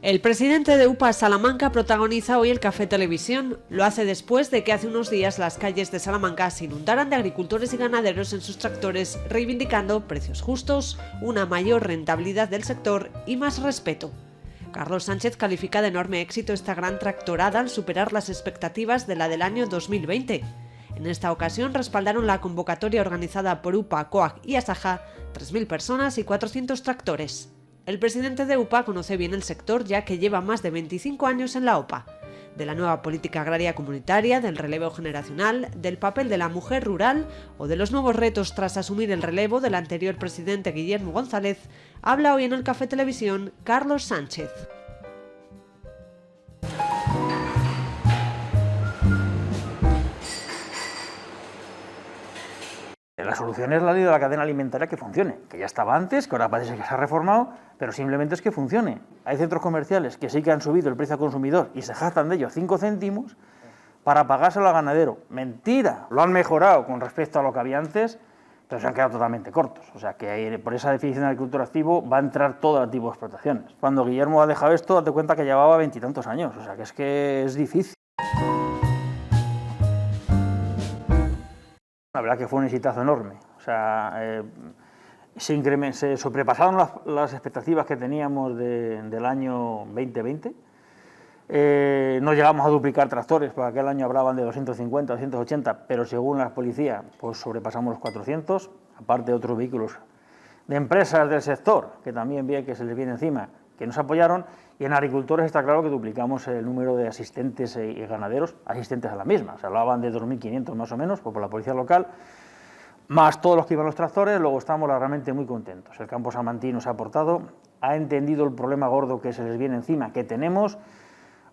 El presidente de UPA Salamanca protagoniza hoy el Café Televisión. Lo hace después de que hace unos días las calles de Salamanca se inundaran de agricultores y ganaderos en sus tractores, reivindicando precios justos, una mayor rentabilidad del sector y más respeto. Carlos Sánchez califica de enorme éxito esta gran tractorada al superar las expectativas de la del año 2020. En esta ocasión respaldaron la convocatoria organizada por UPA, COAG y Asaja, 3.000 personas y 400 tractores. El presidente de UPA conoce bien el sector ya que lleva más de 25 años en la OPA. De la nueva política agraria comunitaria, del relevo generacional, del papel de la mujer rural o de los nuevos retos tras asumir el relevo del anterior presidente Guillermo González, habla hoy en el Café Televisión Carlos Sánchez. La solución es la ley de la cadena alimentaria que funcione, que ya estaba antes, que ahora parece que se ha reformado, pero simplemente es que funcione. Hay centros comerciales que sí que han subido el precio al consumidor y se jactan de ellos 5 céntimos para pagárselo al ganadero. ¡Mentira! Lo han mejorado con respecto a lo que había antes, pero se han quedado totalmente cortos. O sea que por esa definición de agricultor activo va a entrar todo tipo de explotaciones. Cuando Guillermo ha dejado esto, date cuenta que llevaba 20 y tantos años, o sea que es difícil. La verdad que fue un exitazo enorme, o sea, se sobrepasaron las expectativas que teníamos del año 2020, no llegamos a duplicar tractores, porque aquel año hablaban de 250, 280, pero según la policía, pues sobrepasamos los 400, aparte de otros vehículos de empresas del sector, que también vi que se les viene encima, que nos apoyaron, y en agricultores está claro que duplicamos el número de asistentes y ganaderos, asistentes a la misma, se hablaban de 2.500 más o menos, por la policía local, más todos los que iban los tractores. Luego estamos realmente muy contentos. El campo salmantino se ha aportado, ha entendido el problema gordo que se les viene encima, que tenemos,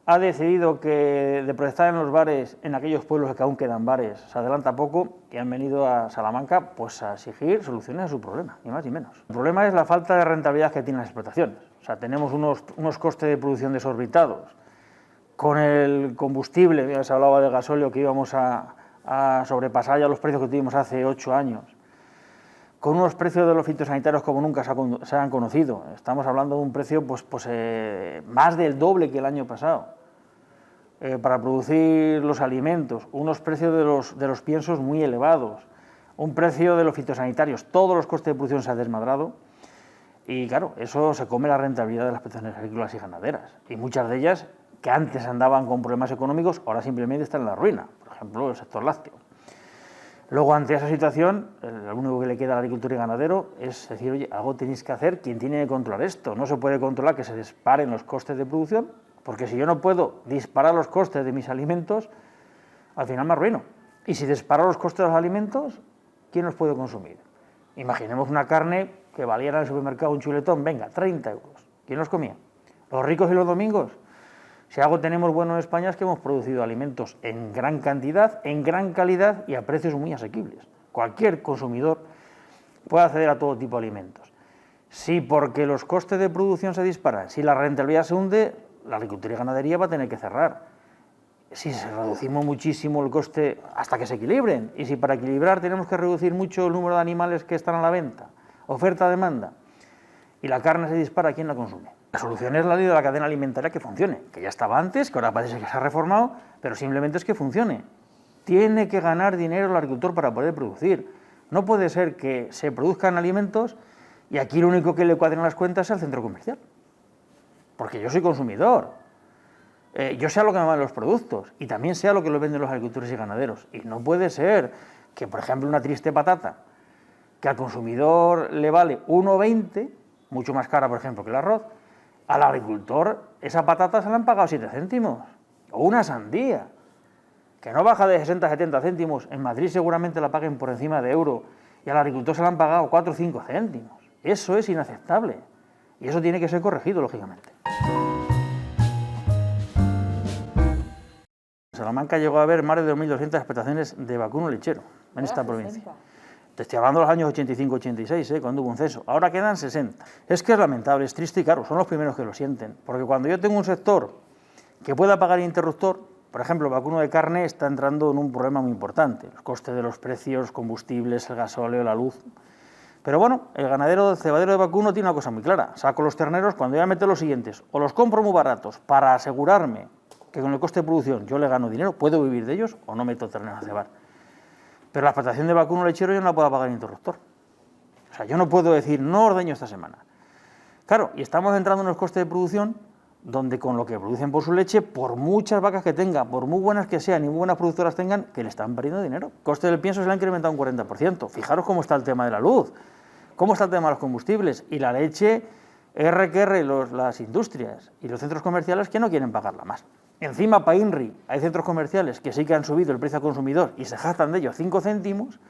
ha decidido que de protestar en los bares, en aquellos pueblos que aún quedan bares, se adelanta poco, y han venido a Salamanca pues a exigir soluciones a su problema, ni más ni menos. El problema es la falta de rentabilidad que tienen las explotaciones. O sea, tenemos unos costes de producción desorbitados. Con el combustible, ya se hablaba de gasóleo, que íbamos a sobrepasar ya los precios que tuvimos hace 8 años. Con unos precios de los fitosanitarios como nunca se han conocido. Estamos hablando de un precio más del doble que el año pasado para producir los alimentos, unos precios de los piensos muy elevados, un precio de los fitosanitarios, todos los costes de producción se han desmadrado y claro, eso se come la rentabilidad de las explotaciones agrícolas y ganaderas, y muchas de ellas que antes andaban con problemas económicos ahora simplemente están en la ruina, por ejemplo el sector lácteo. Luego, ante esa situación, lo único que le queda al agricultor y ganadero es decir, oye, algo tenéis que hacer, ¿quién tiene que controlar esto? No se puede controlar que se disparen los costes de producción, porque si yo no puedo disparar los costes de mis alimentos, al final me arruino. Y si disparo los costes de los alimentos, ¿quién los puede consumir? Imaginemos una carne que valiera en el supermercado un chuletón, venga, 30 euros. ¿Quién los comía? ¿Los ricos y los domingos? Si algo tenemos bueno en España es que hemos producido alimentos en gran cantidad, en gran calidad y a precios muy asequibles. Cualquier consumidor puede acceder a todo tipo de alimentos. Si porque los costes de producción se disparan, si la rentabilidad se hunde, la agricultura y ganadería va a tener que cerrar. Si reducimos muchísimo el coste hasta que se equilibren, y si para equilibrar tenemos que reducir mucho el número de animales que están a la venta, oferta-demanda, y la carne se dispara, ¿quién la consume? La solución es la ley de la cadena alimentaria que funcione, que ya estaba antes, que ahora parece que se ha reformado, pero simplemente es que funcione. Tiene que ganar dinero el agricultor para poder producir. No puede ser que se produzcan alimentos y aquí lo único que le cuadren las cuentas es al centro comercial. Porque yo soy consumidor. Yo sé a lo que me van los productos y también sé a lo que lo venden los agricultores y ganaderos. Y no puede ser que, por ejemplo, una triste patata, que al consumidor le vale 1,20, mucho más cara, por ejemplo, que el arroz, al agricultor esa patata se la han pagado 7 céntimos, o una sandía, que no baja de 60 a 70 céntimos, en Madrid seguramente la paguen por encima de euro, y al agricultor se la han pagado 4 o 5 céntimos. Eso es inaceptable, y eso tiene que ser corregido, lógicamente. En Salamanca llegó a haber más de 2.200 explotaciones de vacuno lechero en esta provincia. Te estoy hablando de los años 85-86, cuando hubo un censo. Ahora quedan 60. Es que es lamentable, es triste y claro, son los primeros que lo sienten. Porque cuando yo tengo un sector que pueda pagar el interruptor, por ejemplo, el vacuno de carne está entrando en un problema muy importante. Los costes de los precios, combustibles, el gasóleo, la luz. Pero bueno, el ganadero cebadero de vacuno tiene una cosa muy clara. Saco los terneros cuando voy a meter los siguientes. O los compro muy baratos para asegurarme que con el coste de producción yo le gano dinero, puedo vivir de ellos, o no meto terneros a cebar. Pero la explotación de vacuno lechero yo no la puedo pagar el interruptor. O sea, yo no puedo decir, no ordeño esta semana. Claro, y estamos entrando en unos costes de producción donde con lo que producen por su leche, por muchas vacas que tengan, por muy buenas que sean y muy buenas productoras tengan, que le están perdiendo dinero. El coste del pienso se le ha incrementado un 40%. Fijaros cómo está el tema de la luz, cómo está el tema de los combustibles y la leche, las industrias y los centros comerciales que no quieren pagarla más. Encima, para INRI, hay centros comerciales que sí que han subido el precio al consumidor y se jactan de ellos 5 céntimos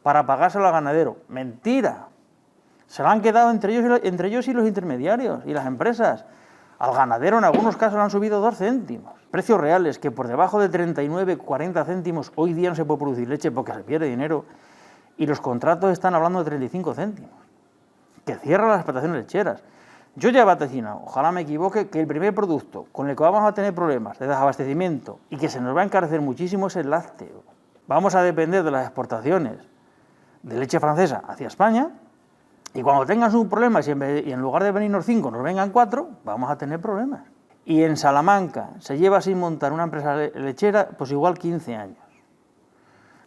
para pagárselo al ganadero. ¡Mentira! Se lo han quedado entre ellos y los intermediarios y las empresas. Al ganadero en algunos casos le han subido 2 céntimos. Precios reales que por debajo de 39, 40 céntimos hoy día no se puede producir leche porque se pierde dinero. Y los contratos están hablando de 35 céntimos. Que cierran las explotaciones lecheras. Yo ya vaticino, ojalá me equivoque, que el primer producto con el que vamos a tener problemas de desabastecimiento y que se nos va a encarecer muchísimo es el lácteo. Vamos a depender de las exportaciones de leche francesa hacia España y cuando tengan sus problemas y en lugar de venirnos 5 nos vengan 4, vamos a tener problemas. Y en Salamanca se lleva sin montar una empresa lechera pues igual 15 años.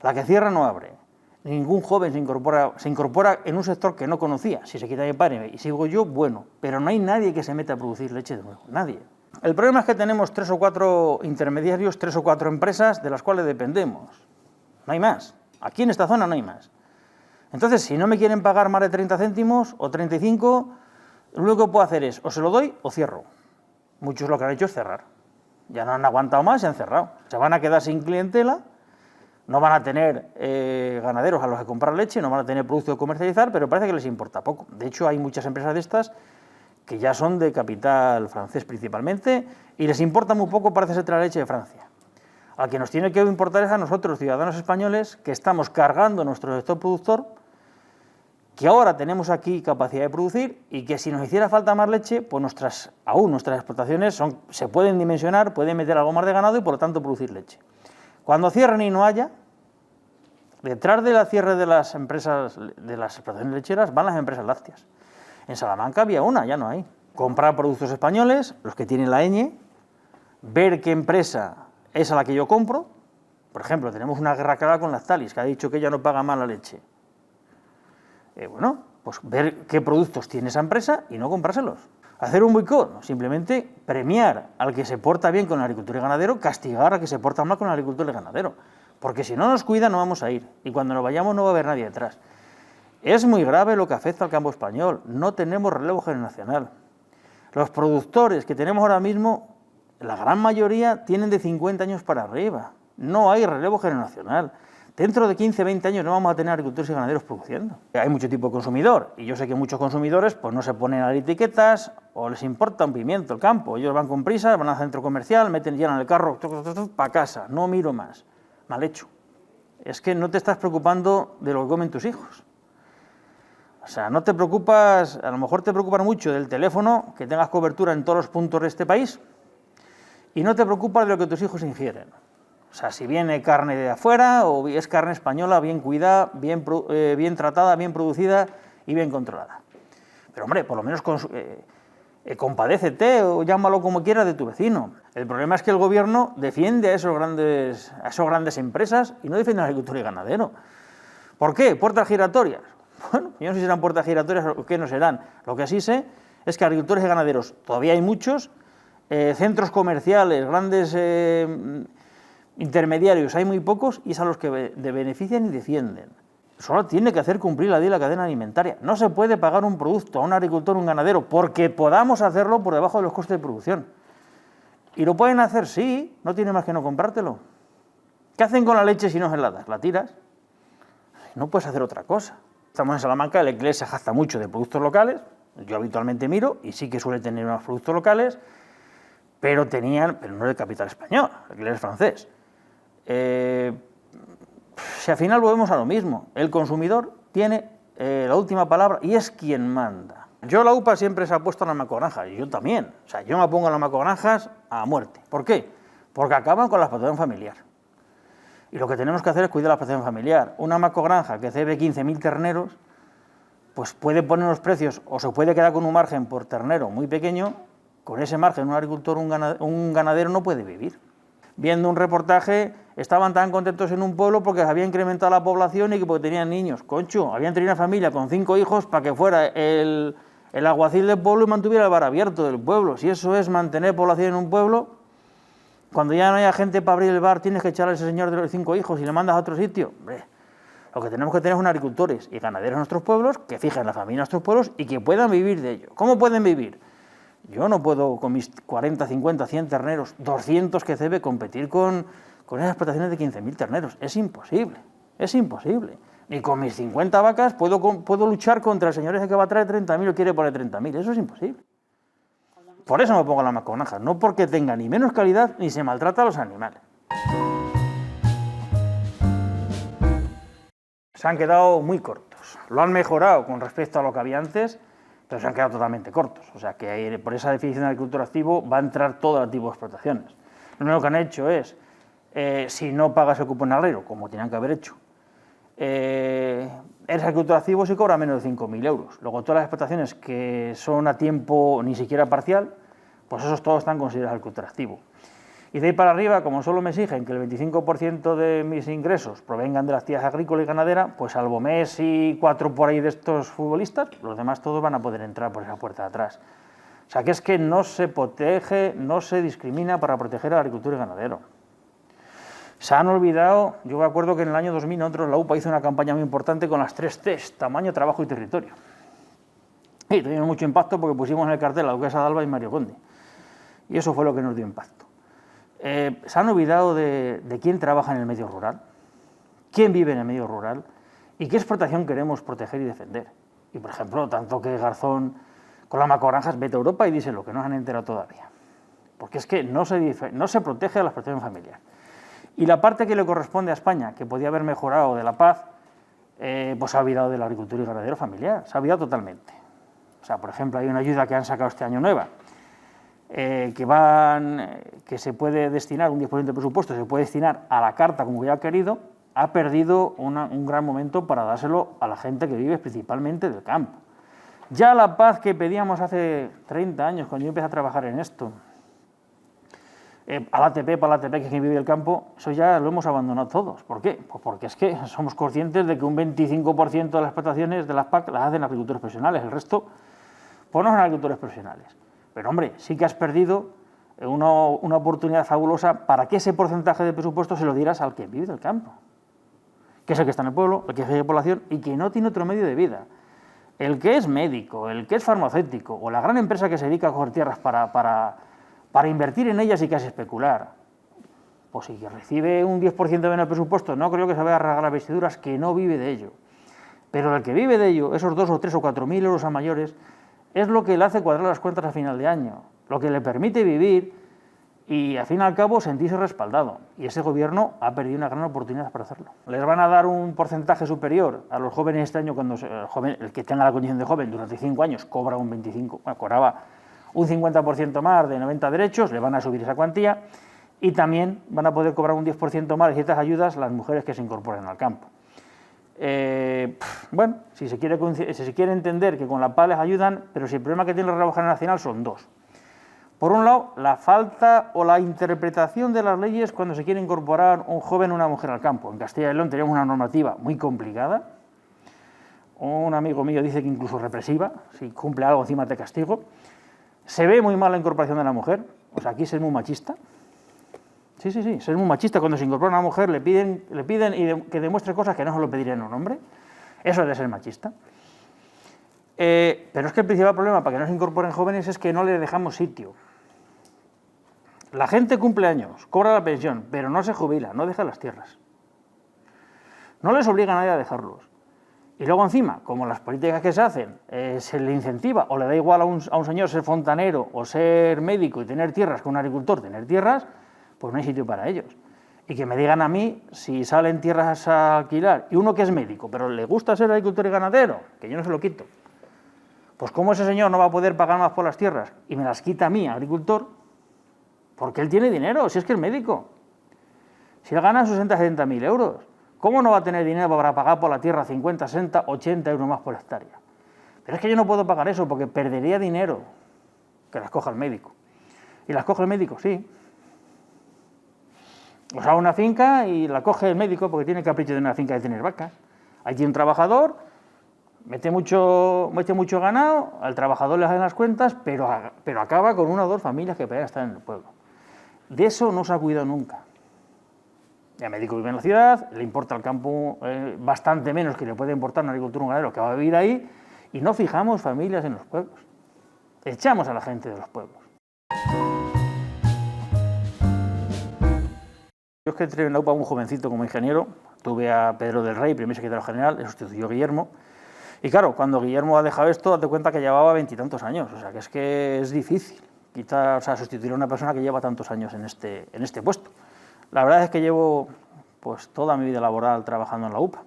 La que cierra no abre. Ningún joven se incorpora en un sector que no conocía. Si se quita mi padre y sigo yo, bueno, pero no hay nadie que se meta a producir leche de nuevo, nadie. El problema es que tenemos 3 o 4 intermediarios, 3 o 4 empresas de las cuales dependemos. No hay más. Aquí en esta zona no hay más. Entonces, si no me quieren pagar más de 30 céntimos o 35, lo único que puedo hacer es o se lo doy o cierro. Muchos lo que han hecho es cerrar. Ya no han aguantado más y han cerrado. Se van a quedar sin clientela. No van a tener ganaderos a los que comprar leche, no van a tener productos que comercializar, pero parece que les importa poco. De hecho, hay muchas empresas de estas que ya son de capital francés principalmente y les importa muy poco, parece ser, la leche de Francia. Al que nos tiene que importar es a nosotros, ciudadanos españoles, que estamos cargando nuestro sector productor, que ahora tenemos aquí capacidad de producir y que si nos hiciera falta más leche, pues nuestras explotaciones se pueden dimensionar, pueden meter algo más de ganado y por lo tanto producir leche. Cuando cierren y no haya, detrás de la cierre de las empresas, de las explotaciones lecheras, van las empresas lácteas. En Salamanca había una, ya no hay. Comprar productos españoles, los que tienen la ñ, ver qué empresa es a la que yo compro. Por ejemplo, tenemos una guerra clara con Lactalis, que ha dicho que ella no paga más la leche. Bueno, pues ver qué productos tiene esa empresa y no comprárselos. Hacer un boicot, simplemente premiar al que se porta bien con el agricultor y ganadero, castigar al que se porta mal con el agricultor y ganadero. Porque si no nos cuida no vamos a ir, y cuando nos vayamos no va a haber nadie detrás. Es muy grave lo que afecta al campo español, no tenemos relevo generacional. Los productores que tenemos ahora mismo, la gran mayoría tienen de 50 años para arriba, no hay relevo generacional. Dentro de 15, 20 años no vamos a tener agricultores y ganaderos produciendo. Hay mucho tipo de consumidor, y yo sé que muchos consumidores pues no se ponen a las etiquetas o les importa un pimiento el campo. Ellos van con prisa, van al centro comercial, llenan el carro, para casa, no miro más. Mal hecho. Es que no te estás preocupando de lo que comen tus hijos. O sea, no te preocupas, a lo mejor te preocupas mucho del teléfono, que tengas cobertura en todos los puntos de este país, y no te preocupas de lo que tus hijos ingieren. O sea, si viene carne de afuera o es carne española, bien cuidada, bien tratada, bien producida y bien controlada. Pero hombre, por lo menos compadécete o llámalo como quieras de tu vecino. El problema es que el gobierno defiende a esas grandes empresas y no defiende al agricultor y ganadero. ¿Por qué? ¿Puertas giratorias? Bueno, yo no sé si serán puertas giratorias o qué no serán. Lo que sí sé es que agricultores y ganaderos todavía hay muchos, centros comerciales, grandes intermediarios hay muy pocos y es a los que benefician y defienden. Solo tiene que hacer cumplir la ley de la cadena alimentaria. No se puede pagar un producto a un agricultor o un ganadero porque podamos hacerlo por debajo de los costes de producción. ¿Y lo pueden hacer? Sí, no tiene más que no comprártelo. ¿Qué hacen con la leche si no es helada? La tiras. No puedes hacer otra cosa. Estamos en Salamanca, el Eclés se jacta mucho de productos locales, yo habitualmente miro y sí que suele tener unos productos locales, pero no de capital español, el Eclés es francés. Si al final volvemos a lo mismo, el consumidor tiene la última palabra y es quien manda. Yo la UPA siempre se ha puesto en las macogranjas, y yo también. O sea, yo me pongo en las macogranjas a muerte. ¿Por qué? Porque acaban con la explotación familiar. Y lo que tenemos que hacer es cuidar la explotación familiar. Una macogranja que cebe 15.000 terneros, pues puede poner unos precios o se puede quedar con un margen por ternero muy pequeño. Con ese margen un agricultor, un ganadero no puede vivir. Viendo un reportaje, estaban tan contentos en un pueblo porque se había incrementado la población y que porque tenían niños. Concho, habían tenido una familia con 5 hijos para que fuera el alguacil del pueblo y mantuviera el bar abierto del pueblo. Si eso es mantener población en un pueblo, cuando ya no haya gente para abrir el bar, tienes que echar a ese señor de los 5 hijos y le mandas a otro sitio. Hombre, lo que tenemos que tener son agricultores y ganaderos en nuestros pueblos, que fijen la familia en nuestros pueblos y que puedan vivir de ello. ¿Cómo pueden vivir? Yo no puedo con mis 40, 50, 100 terneros, 200 que cebe, competir con esas explotaciones de 15.000 terneros. Es imposible, es imposible. Ni con mis 50 vacas puedo luchar contra el señor ese que va a traer 30.000 o quiere poner 30.000. Eso es imposible. Por eso me pongo las masconajas, no porque tenga ni menos calidad ni se maltrata a los animales. Se han quedado muy cortos. Lo han mejorado con respecto a lo que había antes, pero se han quedado totalmente cortos. O sea que por esa definición de agricultor activo va a entrar todo el tipo de explotaciones. Lo único que han hecho es, si no pagas el cupón agrero, como tenían que haber hecho, eres agricultor activo si cobra menos de 5.000 euros. Luego todas las explotaciones que son a tiempo ni siquiera parcial, pues esos todos están considerados agricultor activo. Y de ahí para arriba, como solo me exigen que el 25% de mis ingresos provengan de la actividad agrícola y ganadera, pues salvo Messi y 4 por ahí de estos futbolistas, los demás todos van a poder entrar por esa puerta de atrás. O sea que es que no se protege, no se discrimina para proteger al agricultor y ganadero. Se han olvidado, yo me acuerdo que en el año 2000 nosotros, la UPA hizo una campaña muy importante con las 3 Ts, tamaño, trabajo y territorio. Y tuvimos mucho impacto porque pusimos en el cartel a la duquesa de Alba y Mario Conde. Y eso fue lo que nos dio impacto. Se han olvidado de quién trabaja en el medio rural, quién vive en el medio rural y qué explotación queremos proteger y defender. Y, por ejemplo, tanto que Garzón con las macrogranjas, vete a Europa y díselo, que no se han enterado todavía. Porque es que no se protege a la explotación familiar. Y la parte que le corresponde a España, que podía haber mejorado de la paz, pues se ha olvidado del agricultor y ganadero familiar, se ha olvidado totalmente. O sea, por ejemplo, hay una ayuda que han sacado este año nueva, que se puede destinar, un 10% del presupuesto, se puede destinar a la carta como hubiera querido, ha perdido un gran momento para dárselo a la gente que vive principalmente del campo. Ya la paz que pedíamos hace 30 años, cuando yo empecé a trabajar en esto, al ATP, para el ATP, que es quien vive del campo, eso ya lo hemos abandonado todos. ¿Por qué? Pues porque es que somos conscientes de que un 25% de las explotaciones de las PAC las hacen agricultores profesionales, el resto pues no son agricultores profesionales. Pero hombre, sí que has perdido una oportunidad fabulosa para que ese porcentaje de presupuesto se lo dieras al que vive del campo, que es el que está en el pueblo, el que es de población y que no tiene otro medio de vida. El que es médico, el que es farmacéutico o la gran empresa que se dedica a coger tierras para invertir en ellas y casi especular, pues si recibe un 10% menos de presupuesto, no creo que se vaya a rasgar las vestiduras, que no vive de ello. Pero el que vive de ello, esos 2 o 3 o 4.000 euros a mayores, es lo que le hace cuadrar las cuentas a final de año, lo que le permite vivir y, al fin y al cabo, sentirse respaldado. Y ese gobierno ha perdido una gran oportunidad para hacerlo. Les van a dar un porcentaje superior a los jóvenes este año, cuando el que tenga la condición de joven durante 5 años cobra un 25%, bueno, cobraba un 50% más de 90 derechos, le van a subir esa cuantía y también van a poder cobrar un 10% más de ciertas ayudas las mujeres que se incorporen al campo. Bueno, si se quiere entender que con la PAC les ayudan, pero si el problema que tiene el relevo generacional son 2. Por un lado, la falta o la interpretación de las leyes cuando se quiere incorporar un joven o una mujer al campo. En Castilla y León tenemos una normativa muy complicada. Un amigo mío dice que incluso represiva, si cumple algo encima te castigo. Se ve muy mal la incorporación de la mujer, o sea, aquí se es muy machista. Sí, se es muy machista. Cuando se incorpora una mujer le piden que demuestre cosas que no se lo pedirían a un hombre. Eso es de ser machista. Pero es que el principal problema para que no se incorporen jóvenes es que no les dejamos sitio. La gente cumple años, cobra la pensión, pero no se jubila, no deja las tierras. No les obliga a nadie a dejarlos. Y luego encima, como las políticas que se hacen, se le incentiva o le da igual a un señor ser fontanero o ser médico y tener tierras que un agricultor tener tierras, pues no hay sitio para ellos. Y que me digan a mí, si salen tierras a alquilar, y uno que es médico, pero le gusta ser agricultor y ganadero, que yo no se lo quito, pues ¿cómo ese señor no va a poder pagar más por las tierras y me las quita a mí, agricultor? Porque él tiene dinero, si es que es médico. Si él gana 60, 70.000 euros, ¿cómo no va a tener dinero para pagar por la tierra 50, 60, 80 euros más por hectárea? Pero es que yo no puedo pagar eso porque perdería dinero. Que las coja el médico. ¿Y las coge el médico? Sí. O sea, una finca y la coge el médico porque tiene capricho de una finca de tener vacas. Ahí tiene un trabajador, mete mucho ganado, al trabajador le hacen las cuentas, pero acaba con una o dos familias que podrían estar en el pueblo. De eso no se ha cuidado nunca. El médico vive en la ciudad, le importa el campo bastante menos que le puede importar un agricultor, un ganadero que va a vivir ahí, y no fijamos familias en los pueblos. Echamos a la gente de los pueblos. Yo es que entré en la UPA muy jovencito como ingeniero, tuve a Pedro del Rey, primer secretario general, le sustituyó Guillermo, y claro, cuando Guillermo ha dejado esto, date cuenta que llevaba 20 y tantos años, o sea, que es difícil sustituir a una persona que lleva tantos años en este puesto. La verdad es que llevo pues toda mi vida laboral trabajando en la UPA,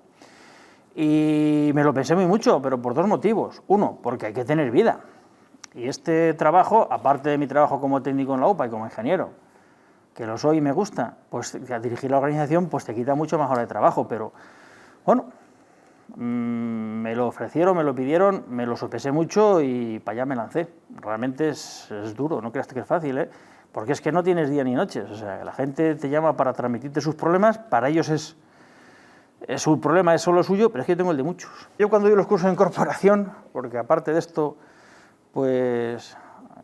y me lo pensé muy mucho, pero por dos motivos. Uno, porque hay que tener vida, y este trabajo, aparte de mi trabajo como técnico en la UPA y como ingeniero, que lo soy y me gusta, pues dirigir la organización pues te quita mucho más hora de trabajo, pero bueno, me lo ofrecieron, me lo pidieron, me lo sopesé mucho y para allá me lancé. Realmente es duro, no creas que es fácil, porque es que no tienes día ni noches, o sea, la gente te llama para transmitirte sus problemas, para ellos su problema es solo suyo, pero es que yo tengo el de muchos. Yo cuando doy los cursos en corporación, porque aparte de esto, pues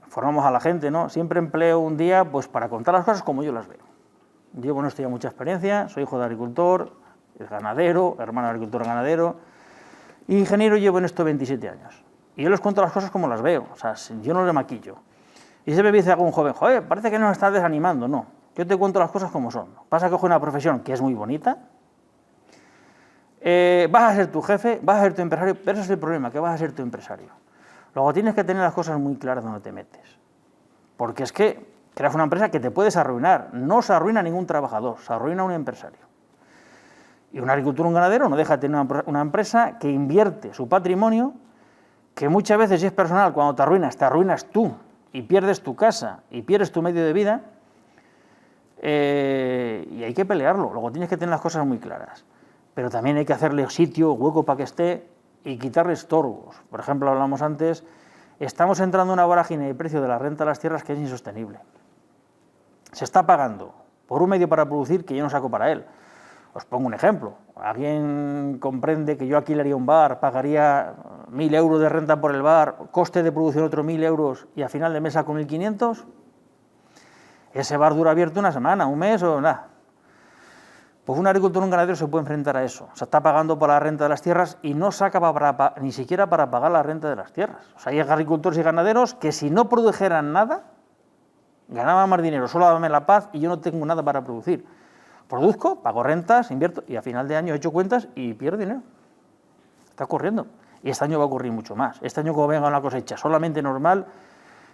formamos a la gente, ¿no? Siempre empleo un día pues para contar las cosas como yo las veo. Llevo en esto ya mucha experiencia, soy hijo de agricultor, ganadero, hermano de agricultor ganadero, y ingeniero llevo en esto 27 años. Y yo les cuento las cosas como las veo, o sea, yo no le maquillo. Y siempre me dice algún joven, joder, parece que nos estás desanimando. No, yo te cuento las cosas como son. Pasa que cojo una profesión que es muy bonita, vas a ser tu jefe, vas a ser tu empresario, pero ese es el problema, que vas a ser tu empresario. Luego tienes que tener las cosas muy claras donde te metes, porque es que creas una empresa que te puedes arruinar, no se arruina ningún trabajador, se arruina un empresario. Y un agricultor, un ganadero, no deja de tener una empresa que invierte su patrimonio, que muchas veces, si es personal, cuando te arruinas tú, y pierdes tu casa, y pierdes tu medio de vida, y hay que pelearlo. Luego tienes que tener las cosas muy claras, pero también hay que hacerle sitio, hueco para que esté, y quitarle estorbos. Por ejemplo, hablamos antes, estamos entrando en una vorágine de precio de la renta de las tierras que es insostenible. Se está pagando por un medio para producir que yo no saco para él. Os pongo un ejemplo. ¿Alguien comprende que yo alquilaría un bar, pagaría 1.000 euros de renta por el bar, coste de producción otros 1.000 euros y a final de mes saco 1.500? Ese bar dura abierto una semana, un mes o nada. Pues un agricultor o un ganadero se puede enfrentar a eso. O sea, está pagando por la renta de las tierras y no saca ni siquiera para pagar la renta de las tierras. O sea, hay agricultores y ganaderos que si no produjeran nada, ganaban más dinero, solo dame la paz y yo no tengo nada para producir. Produzco, pago rentas, invierto y a final de año he hecho cuentas y pierdo dinero. Está ocurriendo. Y este año va a ocurrir mucho más. Este año, como venga una cosecha solamente normal,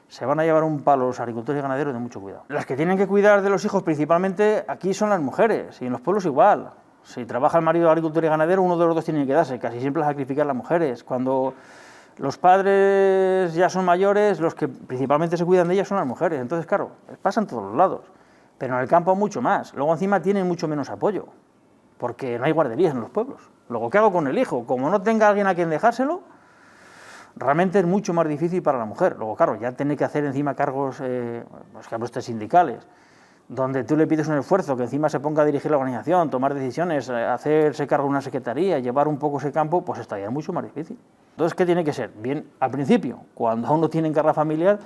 se van a llevar un palo los agricultores y ganaderos de mucho cuidado. Las que tienen que cuidar de los hijos principalmente aquí son las mujeres, y en los pueblos igual. Si trabaja el marido agricultor y ganadero, uno de los dos tiene que quedarse, casi siempre las sacrifican las mujeres. Cuando los padres ya son mayores, los que principalmente se cuidan de ellas son las mujeres. Entonces, claro, pasa en todos los lados, pero en el campo mucho más. Luego encima tienen mucho menos apoyo, porque no hay guarderías en los pueblos. Luego, ¿qué hago con el hijo? Como no tenga alguien a quien dejárselo, realmente es mucho más difícil para la mujer. Luego, claro, ya tiene que hacer encima cargos, pues, cargos sindicales, donde tú le pides un esfuerzo, que encima se ponga a dirigir la organización, tomar decisiones, hacerse cargo de una secretaría, llevar un poco ese campo, pues estaría mucho más difícil. Entonces, ¿qué tiene que ser? Bien, al principio, cuando aún no tienen carga familiar,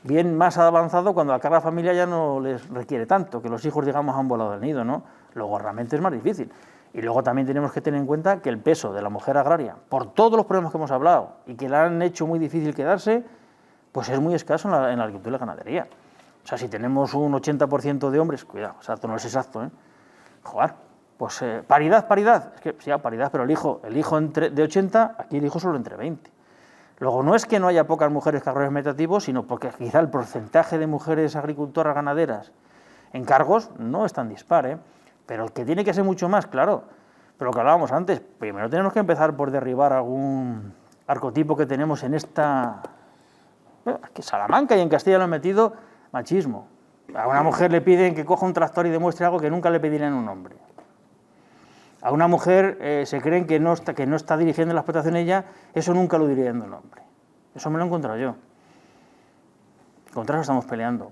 bien más avanzado cuando la carga familiar ya no les requiere tanto, que los hijos, digamos, han volado del nido, ¿no? Luego realmente es más difícil. Y luego también tenemos que tener en cuenta que el peso de la mujer agraria, por todos los problemas que hemos hablado y que le han hecho muy difícil quedarse, pues es muy escaso en la agricultura y la ganadería. O sea, si tenemos un 80% de hombres, cuidado, o sea, esto no es exacto, joder, pues paridad, es que sí, paridad, pero el hijo de 80, aquí el hijo solo entre 20. Luego, no es que no haya pocas mujeres cargos administrativos, sino porque quizá el porcentaje de mujeres agricultoras ganaderas en cargos no es tan dispar, pero el que tiene que ser mucho más, claro. Pero lo que hablábamos antes, primero tenemos que empezar por derribar algún arquetipo que tenemos en esta... Bueno, que Salamanca y en Castilla lo han metido machismo. A una mujer le piden que coja un tractor y demuestre algo que nunca le pedirían a un hombre. A una mujer se creen que no está dirigiendo la explotación ella, eso nunca lo diría en un hombre. Eso me lo he encontrado yo. Contra eso estamos peleando.